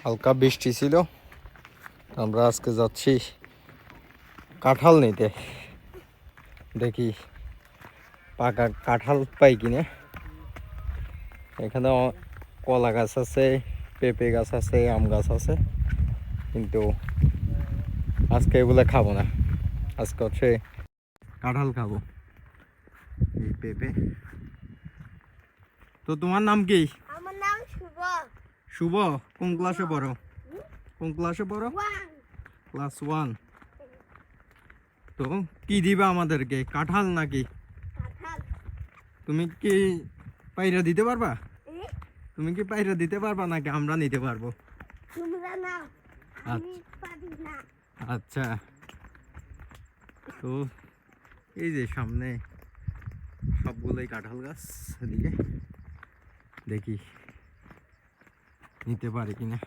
হালকা বৃষ্টি ছিল, আমরা আজকে যাচ্ছি কাঁঠাল নিতে। দেখি পাকা কাঁঠাল পাই কিনা। এখানে কলা গাছ আছে, পেঁপে গাছ আছে, আম গাছ আছে, কিন্তু আজকে এগুলো খাবো না। আজকে হচ্ছে কাঁঠাল খাবো, এই পেঁপে। তো তোমার নাম কি? আমার নাম শুভ। শুভ? কোন ক্লাসে পড়ো? কোন ক্লাসে পড়ো? ক্লাস 1। তো কি দিবা আমাদেরকে, কাঁঠাল নাকি? কাঁঠাল। তুমি কি পায়রা দিতে পারবা? তুমি কি পায়রা দিতে পারবা নাকি আমরা নিতে পারবো? তোমরা নাও, আমি পারি না। আচ্ছা, তো এই যে সামনে সবগুলোই কাঁঠাল গাছ, এদিকে দেখি নিতে পারি কিনা।